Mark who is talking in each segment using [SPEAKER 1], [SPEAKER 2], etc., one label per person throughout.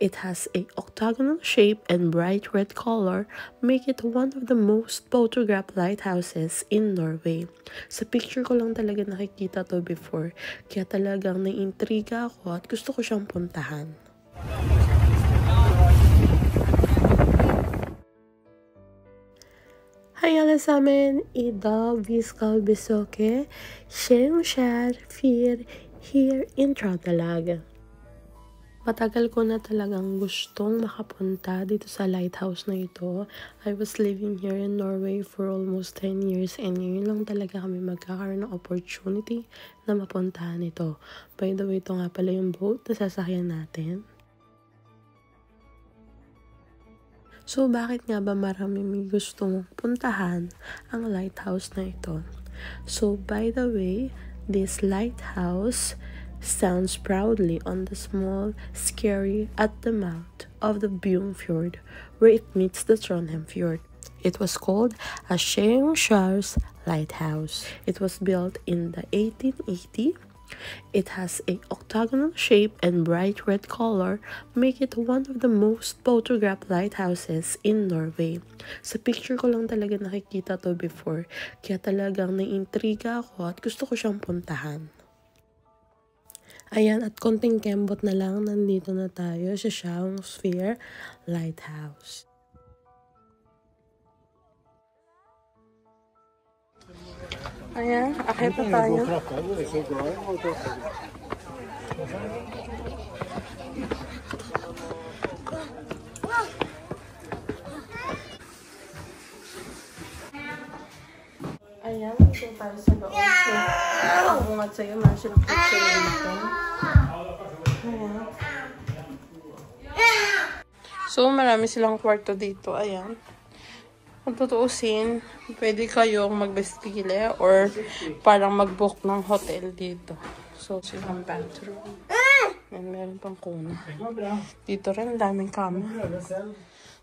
[SPEAKER 1] It has a octagonal shape and bright red color, make it one of the most photographed lighthouses in Norway. Sa picture ko lang talaga nakikita to before, kaya talagang naiintriga ako at gusto ko siyang puntahan. Hej allesammans! Idag vi ska besöka Skjær Fyr here in Trøndelag. Matagal ko na talagang gustong makapunta dito sa lighthouse na ito. I was living here in Norway for almost 10 years and ngayon lang talaga kami magkakaroon ng opportunity na mapuntahan ito. By the way, ito nga pala yung boat na sasakyan natin. So, bakit nga ba marami may gustong puntahan ang lighthouse na ito? So, by the way, this lighthouse stands proudly on the small scary at the mouth of the Bjugn Fjord, where it meets the Trondheim Fjord. It was called a Skjær Lighthouse. It was built in the 1880. It has a octagonal shape and bright red color, make it one of the most photographed lighthouses in Norway. Sa picture ko lang talaga nakikita to before, kaya talagang naiintriga ako at gusto ko siyang puntahan. Ayan, at konting kembot na lang, nandito na tayo sa Skjær Lighthouse. Ayan, akit na tayo. Ayan, ito tayo sa loob. So, bungat sa'yo, meron silang kitchen dito. Ayan. So, marami silang kwarto dito. Ayan. Kung tutuusin, pwede kayong magbestile or parang mag-book ng hotel dito. So, silang bathroom. And meron pang kuna. Dito rin, daming kama.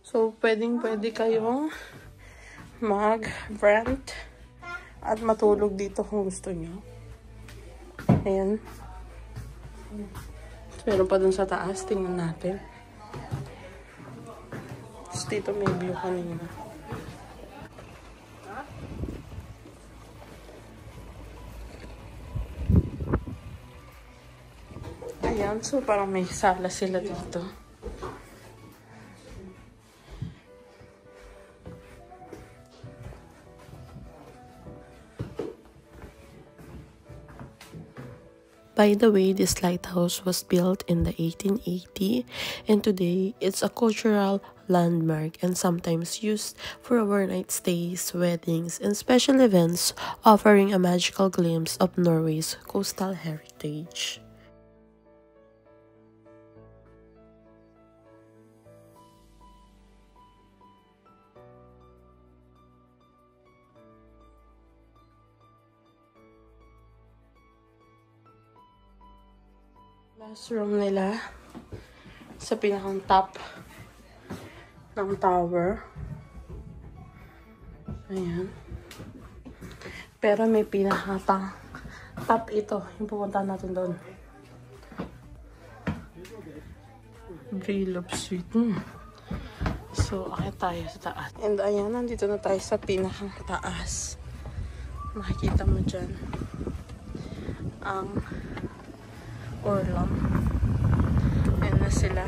[SPEAKER 1] So, pwede kayong mag-rent at matulog dito kung gusto nyo. Ayan. Meron pa dun sa taas. Tingnan natin. Tapos dito may view kanina. Ayan, so parang may sala sila dito. By the way, this lighthouse was built in the 1880 and today it's a cultural landmark and sometimes used for overnight stays, weddings, and special events, offering a magical glimpse of Norway's coastal heritage. Last room nila sa pinakang top ng tower. Ayan. Pero may pinakatang top ito. Yung pupunta natin doon. Brillop Suite. So, akit tayo sa taas. And ayan, nandito na tayo sa pinakang taas. Makikita mo dyan ang Orlam. Ayan na sila.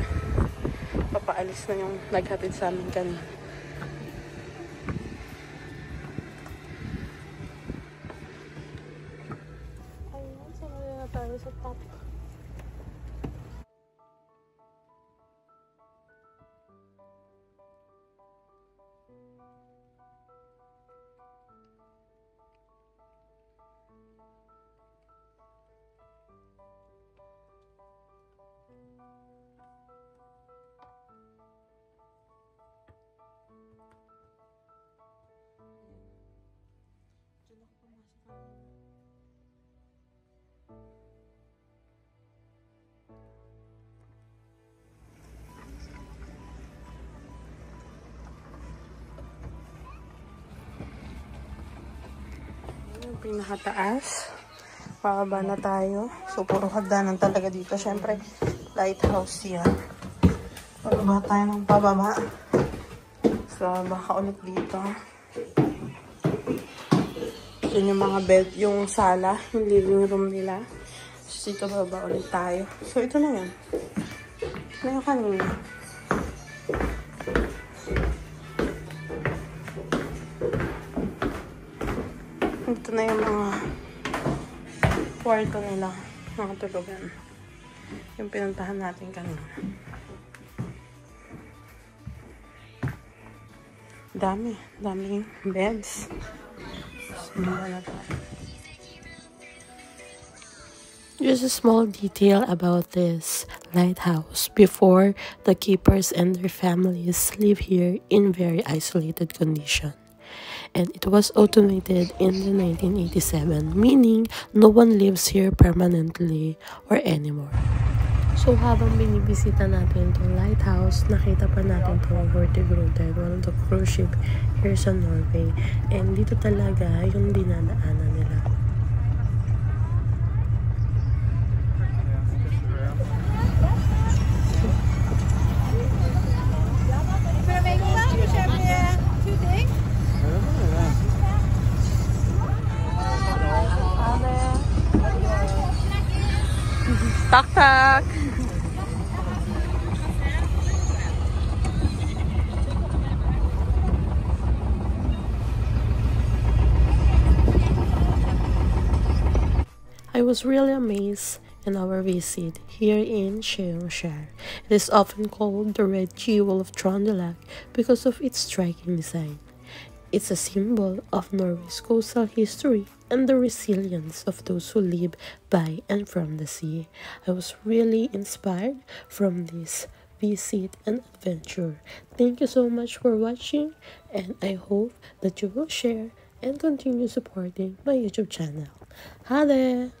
[SPEAKER 1] Papaalis na yung naghatid sa amin kanina. Ayan, sumali na tayo sa top. Pinakataas. Pababa na tayo. So, puro hagdanan talaga dito. Siyempre, lighthouse yan. Pababa tayo ng pababa. So, baka ulit dito. Yun yung mga bed, yung sala, yung living room nila. So, dito baba ulit tayo. So, ito na yan. Ito na yung kanina. Ito na yung mga kwarto nila. Mga tulugan. Yung pinuntahan natin kanina. Daming beds. Just a small detail about this lighthouse. Before, the keepers and their families live here in very isolated condition. And it was automated in the 1987, meaning no one lives here permanently or anymore. So, habang binibisita natin itong lighthouse, nakita pa natin itong Hurtigruten, one of the cruise ship here sa Norway. And dito talaga yung dinadaanan nila. Tak-tak! I was really amazed in our visit here in Skjærsjø. It is often called the Red Jewel of Trøndelag because of its striking design. It's a symbol of Norway's coastal history and the resilience of those who live by and from the sea. I was really inspired from this visit and adventure. Thank you so much for watching, and I hope that you will share and continue supporting my YouTube channel. Ha there!